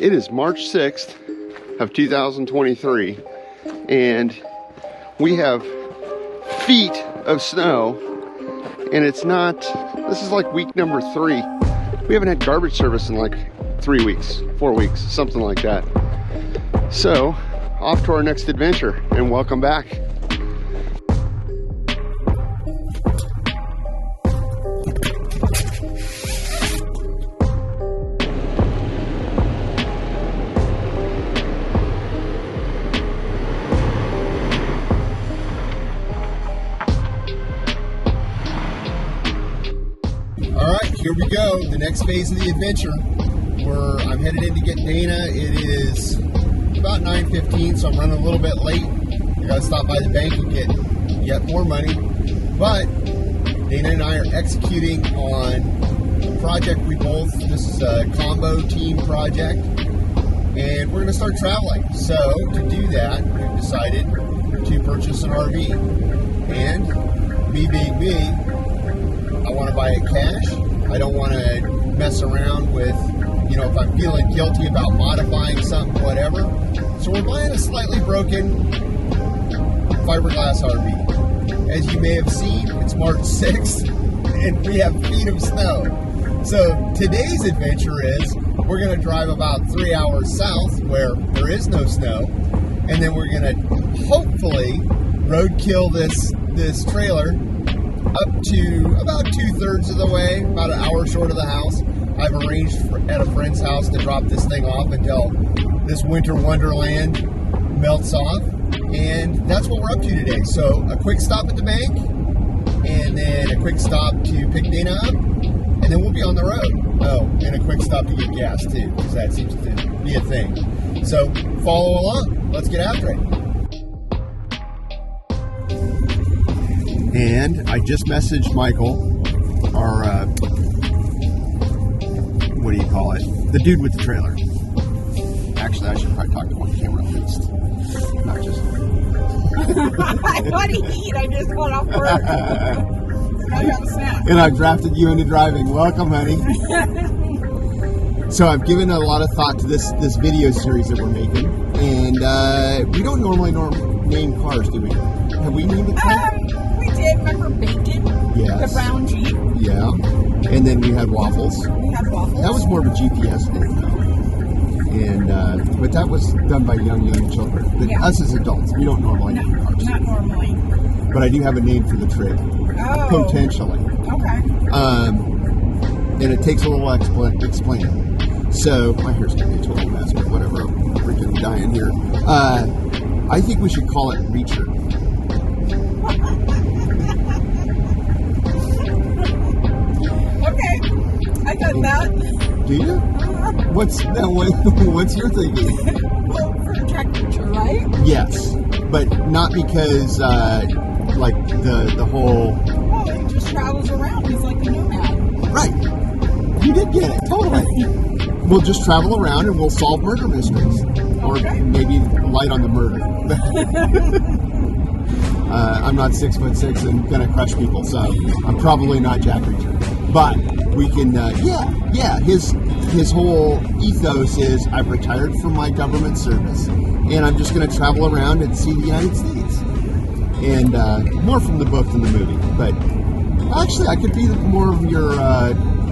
It is March 6th of 2023, and we have feet of snow, and it's not, this is like week number 3. We haven't had garbage service in like 3 weeks, 4 weeks, something like that. So, off to our next adventure, and welcome back. Here we go, the next phase of the adventure, where I'm headed in to get Dana. It is about 9:15, so I'm running a little bit late. I gotta stop by the bank and get more money. But Dana and I are executing on a project this is a combo team project, and we're gonna start traveling. So to do that, we've decided to purchase an RV. And me being me, I wanna buy it cash. I don't want to mess around with, if I'm feeling guilty about modifying something, whatever. So we're buying a slightly broken fiberglass RV. As you may have seen, it's March 6th, and we have feet of snow. So today's adventure is, we're going to drive about 3 hours south where there is no snow, and then we're going to hopefully roadkill this trailer up to about 2/3 of the way, about an hour short of the house. I've arranged at a friend's house to drop this thing off until this winter wonderland melts off. And that's what we're up to today. So a quick stop at the bank, and then a quick stop to pick Dana up, and then we'll be on the road. Oh, and a quick stop to get gas too, because that seems to be a thing. So follow along. Let's get after it. And I just messaged Michael, our, what do you call it? The dude with the trailer. Actually, I should probably talk to him on camera at least. Not just... What do you eat? I just got off work. I got a snack. And I've drafted you into driving. Welcome, honey. So I've given a lot of thought to this video series that we're making. And we don't normally name cars, do we? Have we named a car? We did. Remember Bacon? Yes. The brown Jeep? Yeah. And then we had Waffles. We had Waffles. That was more of a GPS name, though. And, but that was done by young children. But Yeah. Us as adults, we don't normally name cars. Not normally. But I do have a name for the trip. Oh. Potentially. Okay. And it takes a little explaining. So, my hair's going to be a total mess, but whatever. I'm freaking dying here. I think we should call it Reacher. Okay. I got that. Do you? What's your thinking? Well, for a tractor, right? Yes, but not because like the whole. Well, he just travels around. He's like a nomad. Right. You did get it. Totally. We'll just travel around and we'll solve murder mysteries, or maybe light on the murder. I'm not 6'6" and gonna crush people, so I'm probably not Jack Reacher. But we can, his whole ethos is, I've retired from my government service, and I'm just gonna travel around and see the United States. And more from the book than the movie. But actually, I could be more of your,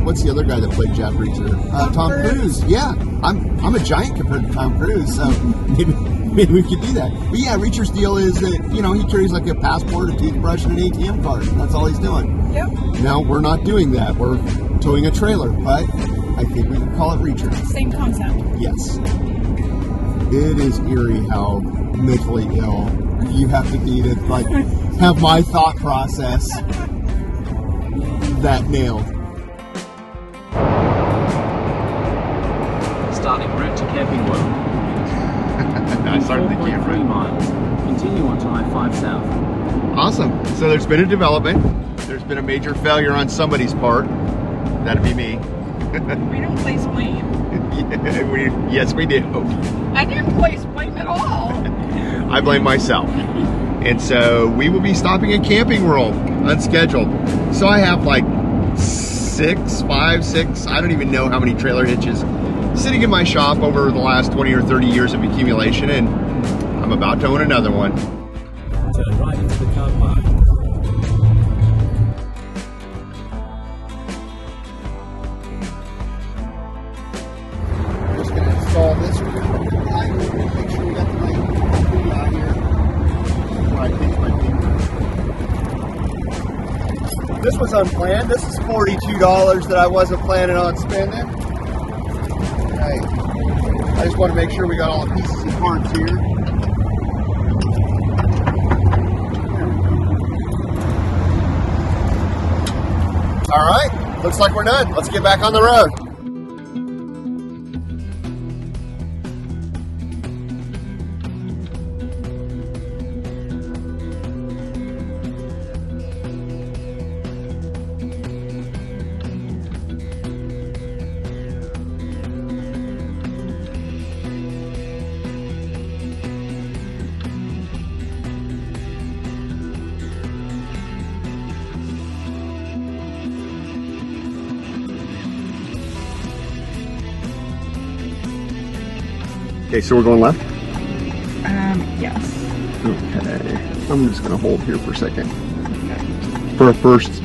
what's the other guy that played Jack Reacher? Tom Cruise. Yeah, I'm a giant compared to Tom Cruise, so maybe we could do that. But yeah, Reacher's deal is that, he carries like a passport, a toothbrush, and an ATM card. That's all he's doing. Yep. Now, we're not doing that. We're towing a trailer, but I think we can call it Reacher. Same concept. Yes. It is eerie how mentally ill you have to be to, like, have my thought process that nailed. Starting route to Camping World. I started the camera. 4.3 miles. Continue onto I-5 South. Awesome. So there's been a development. There's been a major failure on somebody's part. That'd be me. We don't place blame. Yes, we do. I didn't place blame at all. I blame myself. And so we will be stopping at Camping World, unscheduled. So I have like 5, 6, I don't even know how many trailer hitches sitting in my shop over the last 20 or 30 years of accumulation, and I'm about to own another one. Turn right into the car park. Just gonna install this one. Make sure we got the right tool out here before I pinch my finger. This was unplanned. This is $42 that I wasn't planning on spending. Right. I just want to make sure we got all the pieces and parts here. All right, looks like we're done. Let's get back on the road. Okay, so we're going left? Yes. Okay. I'm just gonna hold here for a second. For a first,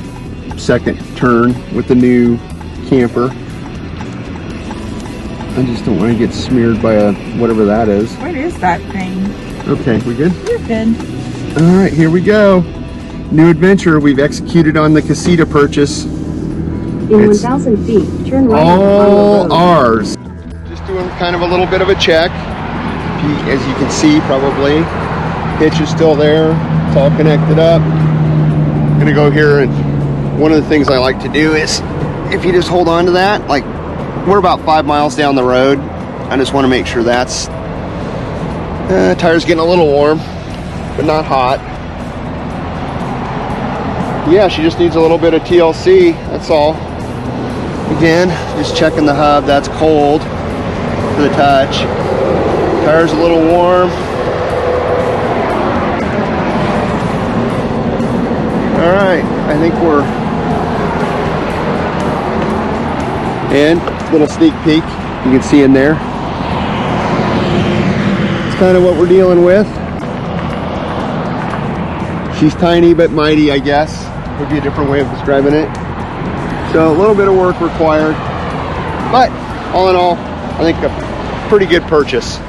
second turn with the new camper. I just don't want to get smeared by a whatever that is. What is that thing? Okay, we good? You're good. All right, here we go. New adventure. We've executed on the Casita purchase. In It's 1,000 feet, turn right on the all road. ours. Just doing kind of a little bit of a check. As you can see, probably hitch is still there. It's all connected up. I'm gonna go here, and one of the things I like to do is, if you just hold on to that, like we're about 5 miles down the road. I just want to make sure that's tire's getting a little warm, but not hot. Yeah, she just needs a little bit of TLC. That's all. Again, just checking the hub. That's cold for the touch. Tire's a little warm. All right, I think we're in. Little sneak peek you can see in there. It's kind of what we're dealing with. She's tiny but mighty, I guess. Would be a different way of describing it. So a little bit of work required, but all in all, I think a pretty good purchase.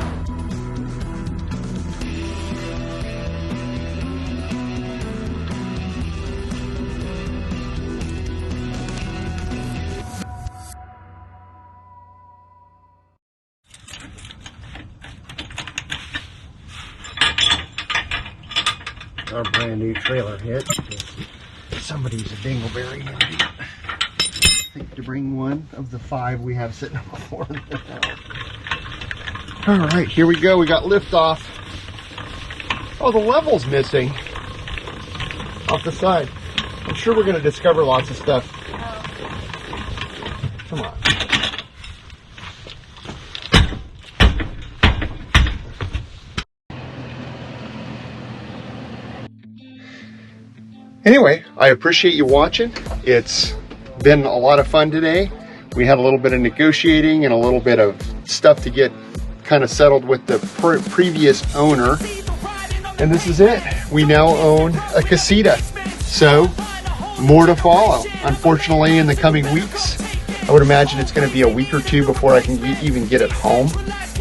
Our brand new trailer hit. Somebody's a dingleberry. I think to bring one of the 5 we have sitting on the floor. All right, here we go. We got liftoff. Oh, the level's missing off the side. I'm sure we're going to discover lots of stuff. Come on. Anyway, I appreciate you watching. It's been a lot of fun today. We had a little bit of negotiating and a little bit of stuff to get kind of settled with the previous owner. And this is it. We now own a Casita. So, more to follow. Unfortunately, in the coming weeks, I would imagine it's going to be a week or 2 before I can even get it home.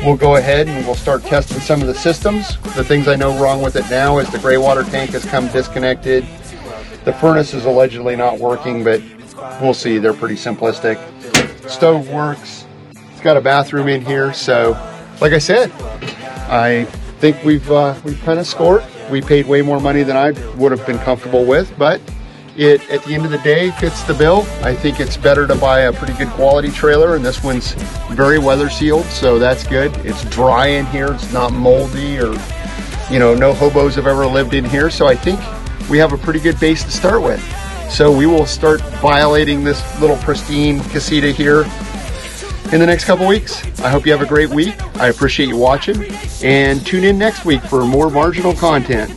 We'll go ahead and we'll start testing some of the systems. The things I know wrong with it now is the gray water tank has come disconnected. The furnace is allegedly not working, but we'll see. They're pretty simplistic. Stove works. It's got a bathroom in here. So, like I said, I think we've kind of scored. We paid way more money than I would have been comfortable with, but it, at the end of the day, fits the bill. I think it's better to buy a pretty good quality trailer, and this one's very weather sealed, so that's good. It's dry in here. It's not moldy, or, you know, no hobos have ever lived in here. So I think we have a pretty good base to start with. So we will start violating this little pristine Casita here in the next couple weeks. I hope you have a great week. I appreciate you watching, and tune in next week for more marginal content.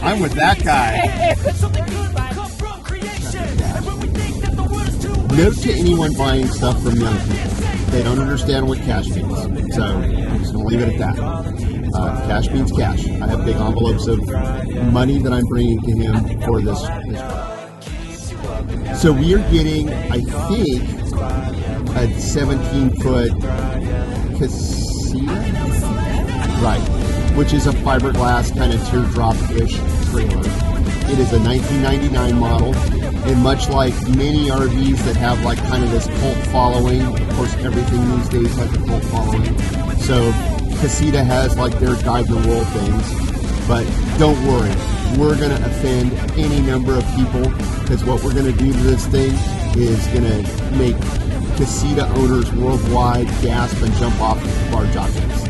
I'm with that guy. Note to anyone buying stuff from young people, they don't understand what cash means. So I'm just going to leave it at that. Cash means cash. I have big envelopes of money that I'm bringing to him for this trip. So we are getting, I think, a 17-foot Casita? Right, which is a fiberglass kind of teardrop-ish trailer. It is a 1999 model, and much like many RVs that have like kind of this cult following, of course everything these days has a cult following. So Casita has like their guide the world things, but don't worry, we're going to offend any number of people, because what we're going to do to this thing is going to make Casita owners worldwide gasp and jump off our jockets.